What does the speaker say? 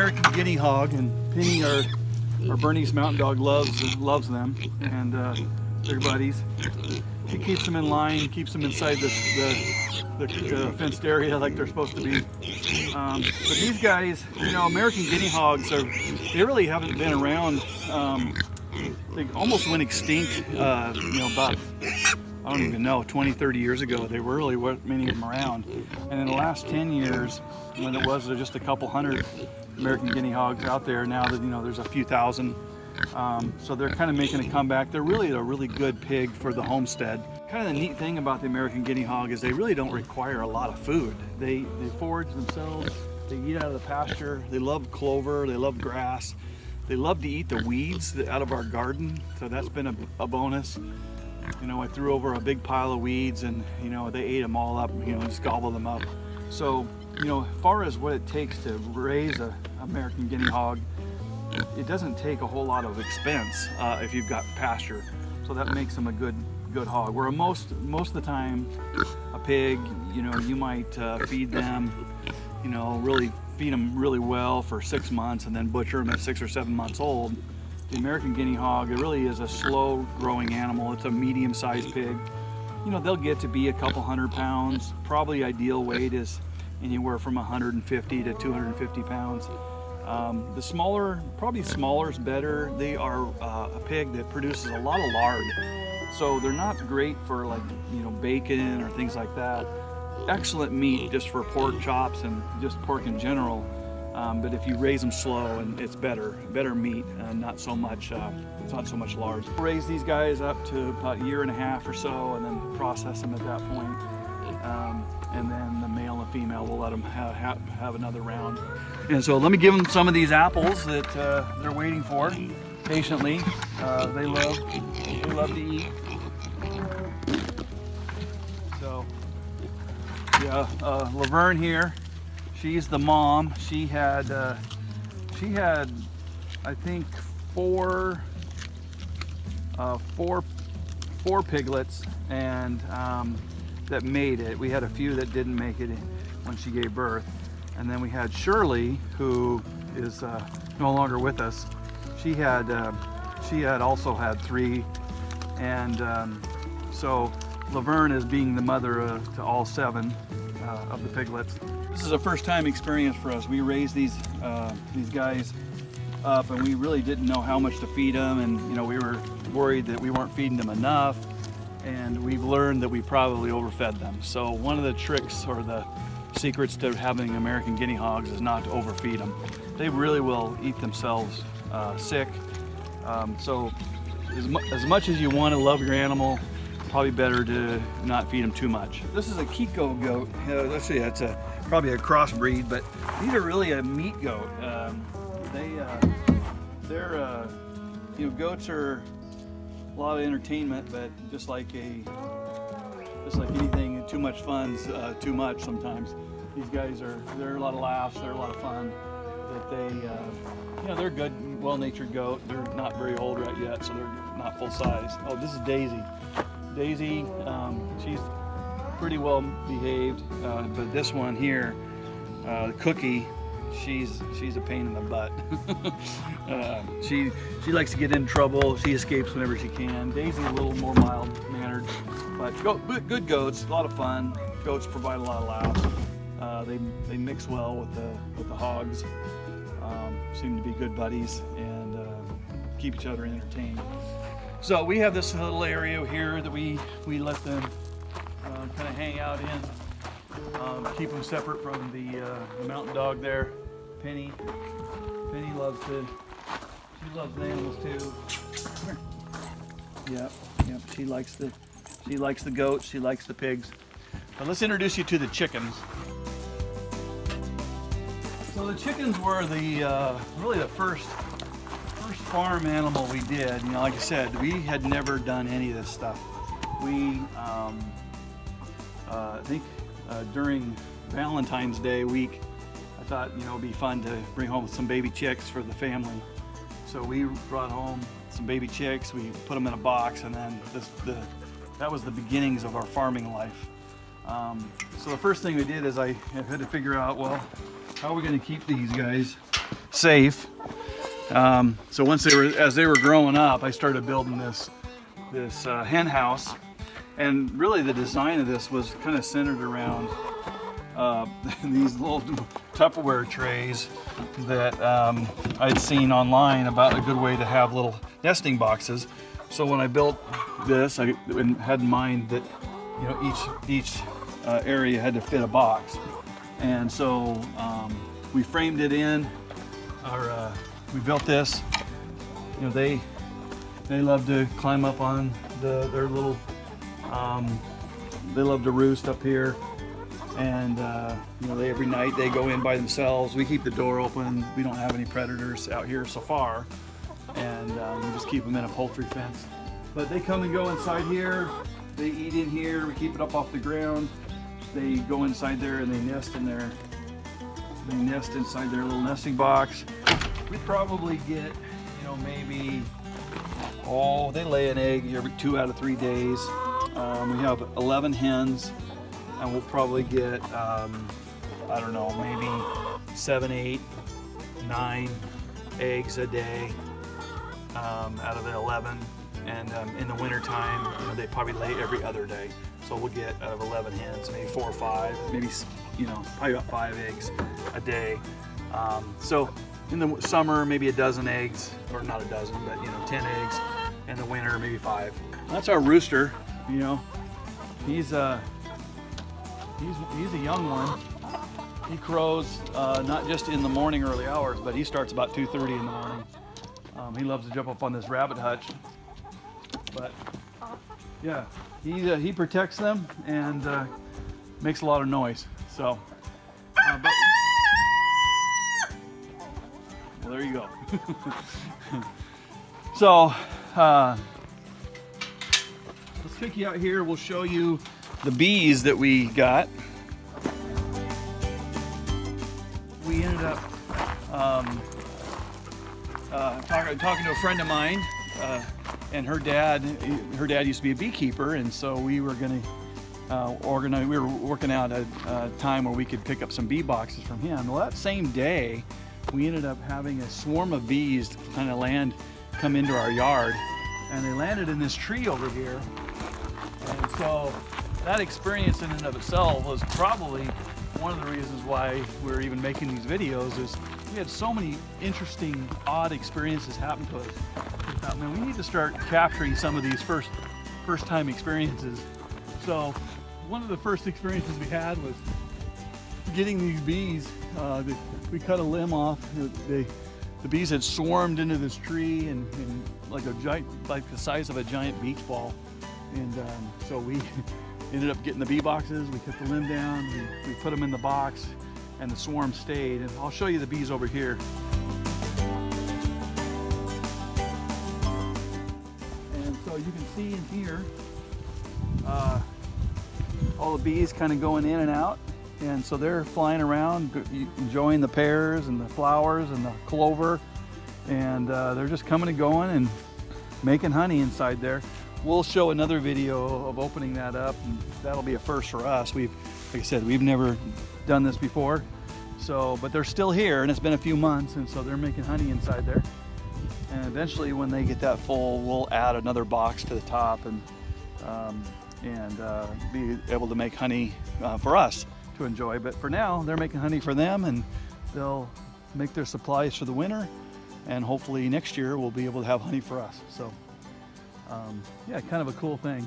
American Guinea Hog, and Penny, our Bernese mountain dog, loves them, and they're buddies. She keeps them in line, keeps them inside the fenced area like they're supposed to be. But these guys, you know, American Guinea Hogs they really haven't been around. They almost went extinct, you know, about, I don't even know, 20, 30 years ago. There really weren't many of them around. And in the last 10 years, when it was just a couple hundred American Guinea Hogs out there, now that, you know, there's a few thousand. So they're kind of making a comeback. They're really a really good pig for the homestead. Kind of the neat thing about the American Guinea Hog is they really don't require a lot of food. They forage themselves, they eat out of the pasture, they love clover, they love grass. They love to eat the weeds out of our garden, so that's been a bonus. You know, I threw over a big pile of weeds and, you know, they ate them all up, you know, just gobbled them up. So, you know, as far as what it takes to raise an American Guinea Hog, it doesn't take a whole lot of expense if you've got pasture. So that makes them a good hog. Where most of the time, a pig, you know, you might feed them, you know, really feed them really well for 6 months and then butcher them at 6 or 7 months old. The American Guinea Hog, it really is a slow growing animal. It's a medium-sized pig. You know, they'll get to be a couple 100 pounds. Probably ideal weight is anywhere from 150 to 250 pounds. The smaller, probably smaller is better. They are a pig that produces a lot of lard. So they're not great for, like, you know, bacon or things like that. Excellent meat just for pork chops and just pork in general. But if you raise them slow, and it's better meat, and not so much lard. We'll raise these guys up to about a year and a half or so, and then process them at that point. And then the male and female, we'll let them have another round. And so let me give them some of these apples that they're waiting for patiently. They love to eat. So yeah, Laverne here, she's the mom. She had I think four piglets, and that made it. We had a few that didn't make it when she gave birth. And then we had Shirley, who is no longer with us. She had also had 3, and so Laverne is being the mother to all 7 of the piglets. This is a first-time experience for us. We raised these guys up, and we really didn't know how much to feed them, and, you know, we were worried that we weren't feeding them enough, and we've learned that we probably overfed them. So one of the tricks or the secrets to having American Guinea Hogs is not to overfeed them. They really will eat themselves sick. So as much as you want to love your animal, probably better to not feed them too much. This is a Kiko goat. Let's see, it's probably a crossbreed, but these are really a meat goat. They're you know, goats are a lot of entertainment, but just like anything, too much fun's too much sometimes. These guys they're a lot of laughs, they're a lot of fun. But they, you know, they're good, well-natured goat. They're not very old right yet, so they're not full size. Oh, this is Daisy. Daisy, she's pretty well behaved, but this one here, Cookie, she's a pain in the butt. She likes to get in trouble. She escapes whenever she can. Daisy's a little more mild-mannered, but good goats, a lot of fun. Goats provide a lot of laughs. They mix well with the hogs. Seem to be good buddies and keep each other entertained. So we have this little area here that we let them kind of hang out in. Keep them separate from the mountain dog there. Penny loves the animals too. Come here. Yep. She likes the goats. She likes the pigs. But let's introduce you to the chickens. So the chickens were really the first farm animal we did. You know, like I said, we had never done any of this stuff. We I think during Valentine's Day week, I thought, you know, it'd be fun to bring home some baby chicks for the family. So we brought home some baby chicks. We put them in a box, and then that was the beginnings of our farming life. So the first thing we did is I had to figure out, well, how are we going to keep these guys safe. So once as they were growing up, I started building this hen house, and really the design of this was kind of centered around these little Tupperware trays that I'd seen online about a good way to have little nesting boxes. So when I built this, I had in mind that, you know, each area had to fit a box, and so we framed it in. We built this. You know, they love to climb up on their little. They love to roost up here, and you know, every night they go in by themselves. We keep the door open. We don't have any predators out here so far, and we just keep them in a poultry fence. But they come and go inside here. They eat in here. We keep it up off the ground. They go inside there and they nest in there. They nest inside their little nesting box. We probably get, you know, maybe, they lay an egg every 2 out of 3 days. We have 11 hens, and we'll probably get, I don't know, maybe 7, 8, 9 eggs a day out of the 11. And in the winter time, you know, they probably lay every other day. So we'll get out of 11 hens, maybe 4 or 5, maybe, you know, probably about 5 eggs a day. So in the summer, maybe a dozen eggs, or not a dozen, but, you know, 10 eggs. In the winter, maybe 5. That's our rooster. You know, he's a young one. He crows not just in the morning early hours, but he starts about 2:30 in the morning. He loves to jump up on this rabbit hutch. But yeah, he protects them and makes a lot of noise. So, well, there you go. So, let's take you out here. We'll show you the bees that we got. We ended up talking to a friend of mine, and her dad used to be a beekeeper, and so we were going to organize. We were working out a time where we could pick up some bee boxes from him. Well, that same day, we ended up having a swarm of bees kind of come into our yard, and they landed in this tree over here. And so that experience in and of itself was probably one of the reasons why we're even making these videos. Is we had so many interesting, odd experiences happen to us. We thought, man, we need to start capturing some of these first time experiences. So one of the first experiences we had was getting these bees. We cut a limb off. The bees had swarmed into this tree and like the size of a giant beach ball. And so we ended up getting the bee boxes. We cut the limb down, we put them in the box, and the swarm stayed. And I'll show you the bees over here. And so you can see in here, all the bees kind of going in and out. And so they're flying around, enjoying the pears and the flowers and the clover. And they're just coming and going and making honey inside there. We'll show another video of opening that up, and that'll be a first for us. Like I said, we've never done this before. So, but they're still here, and it's been a few months, and so they're making honey inside there. And eventually, when they get that full, we'll add another box to the top and be able to make honey for us to enjoy. But for now, they're making honey for them, and they'll make their supplies for the winter, and hopefully next year we'll be able to have honey for us. So yeah, kind of a cool thing.